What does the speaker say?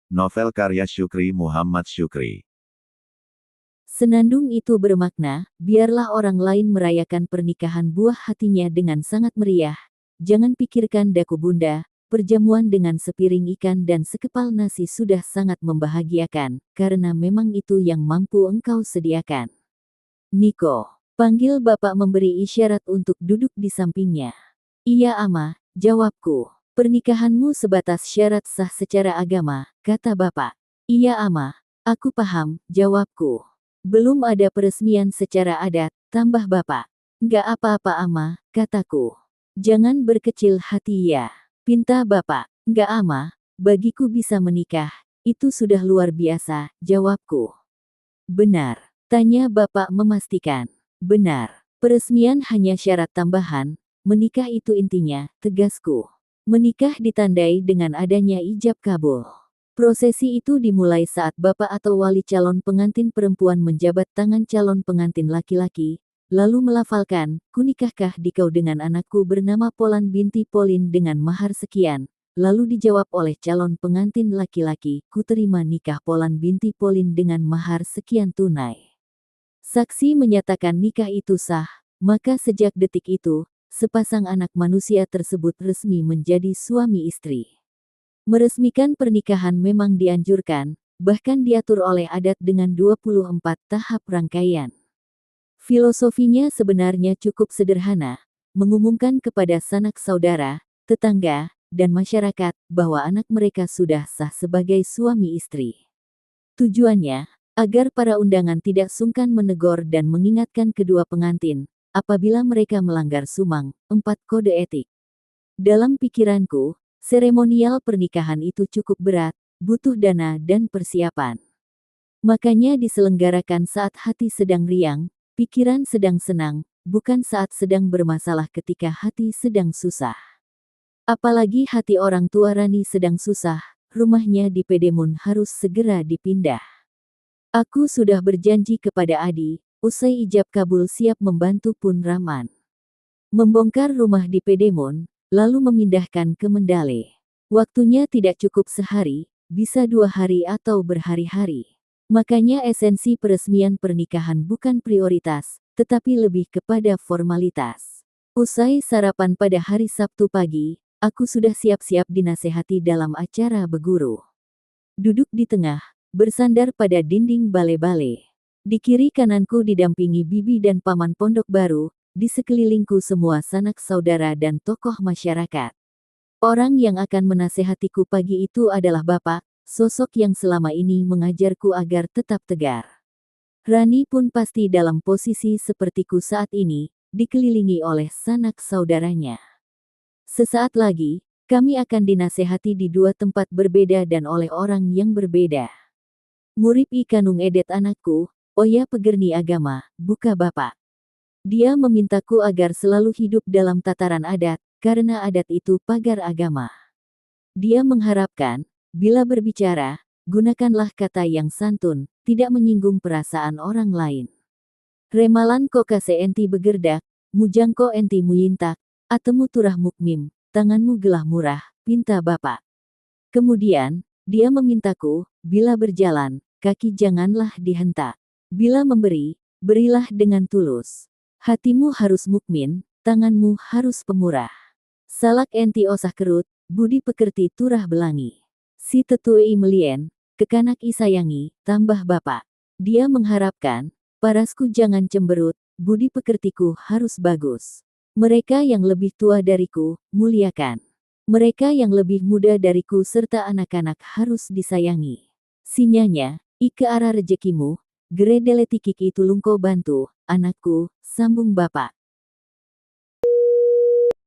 Novel karya Syukri Muhammad Syukri. Senandung itu bermakna, biarlah orang lain merayakan pernikahan buah hatinya dengan sangat meriah. Jangan pikirkan daku bunda, perjamuan dengan sepiring ikan dan sekepal nasi sudah sangat membahagiakan, karena memang itu yang mampu engkau sediakan. Niko, panggil bapak memberi isyarat untuk duduk di sampingnya. Iya ama, jawabku. Pernikahanmu sebatas syarat sah secara agama, kata bapak. Iya ama, aku paham, jawabku. Belum ada peresmian secara adat, tambah bapak. Nggak apa-apa ama, kataku. Jangan berkecil hati ya. Pinta bapak. Nggak ama, bagiku bisa menikah, itu sudah luar biasa, jawabku. Benar, tanya bapak memastikan. Benar, peresmian hanya syarat tambahan, menikah itu intinya, tegasku. Menikah ditandai dengan adanya ijab kabul. Prosesi itu dimulai saat bapak atau wali calon pengantin perempuan menjabat tangan calon pengantin laki-laki, lalu melafalkan, kunikahkah dikau dengan anakku bernama Polan binti Polin dengan mahar sekian, lalu dijawab oleh calon pengantin laki-laki, kuterima nikah Polan binti Polin dengan mahar sekian tunai. Saksi menyatakan nikah itu sah, maka sejak detik itu, sepasang anak manusia tersebut resmi menjadi suami istri. Meresmikan pernikahan memang dianjurkan, bahkan diatur oleh adat dengan 24 tahap rangkaian. Filosofinya sebenarnya cukup sederhana, mengumumkan kepada sanak saudara, tetangga, dan masyarakat bahwa anak mereka sudah sah sebagai suami istri. Tujuannya, agar para undangan tidak sungkan menegur dan mengingatkan kedua pengantin, apabila mereka melanggar sumang, 4 kode etik. Dalam pikiranku, seremonial pernikahan itu cukup berat, butuh dana dan persiapan. Makanya diselenggarakan saat hati sedang riang, pikiran sedang senang, bukan saat sedang bermasalah ketika hati sedang susah. Apalagi hati orang tua Rani sedang susah, rumahnya di Pedemun harus segera dipindah. Aku sudah berjanji kepada Adi, usai ijab kabul siap membantu Pun Rahman membongkar rumah di Pedemun, lalu memindahkan ke Mendale. Waktunya tidak cukup sehari, bisa 2 hari atau berhari-hari. Makanya esensi peresmian pernikahan bukan prioritas, tetapi lebih kepada formalitas. Usai sarapan pada hari Sabtu pagi, aku sudah siap-siap dinasehati dalam acara beguru. Duduk di tengah, bersandar pada dinding bale-bale. Di kiri kananku didampingi bibi dan paman pondok baru, di sekelilingku semua sanak saudara dan tokoh masyarakat. Orang yang akan menasehatiku pagi itu adalah bapak, sosok yang selama ini mengajarku agar tetap tegar. Rani pun pasti dalam posisi sepertiku saat ini, dikelilingi oleh sanak saudaranya. Sesaat lagi, kami akan dinasehati di 2 tempat berbeda dan oleh orang yang berbeda. Murib Ikanung Edet anakku, Oya Pegerni agama, buka bapak. Dia memintaku agar selalu hidup dalam tataran adat, karena adat itu pagar agama. Dia mengharapkan, bila berbicara, gunakanlah kata yang santun, tidak menyinggung perasaan orang lain. Remalan kokase enti begerdak, mujangko enti muyintak, atemu turah mukmim, tanganmu gelah murah, pinta bapak. Kemudian, dia memintaku, bila berjalan, kaki janganlah dihentak. Bila memberi, berilah dengan tulus. Hatimu harus mukmin, tanganmu harus pemurah. Salak enti osah kerut, budi pekerti turah belangi. Si tetui melien, kekanak isayangi, tambah bapak. Dia mengharapkan, parasku jangan cemberut, budi pekertiku harus bagus. Mereka yang lebih tua dariku, muliakan. Mereka yang lebih muda dariku serta anak-anak harus disayangi. Sinyanya, ike arah rejekimu, geredeletikik itu lungko bantu, anakku, sambung bapak.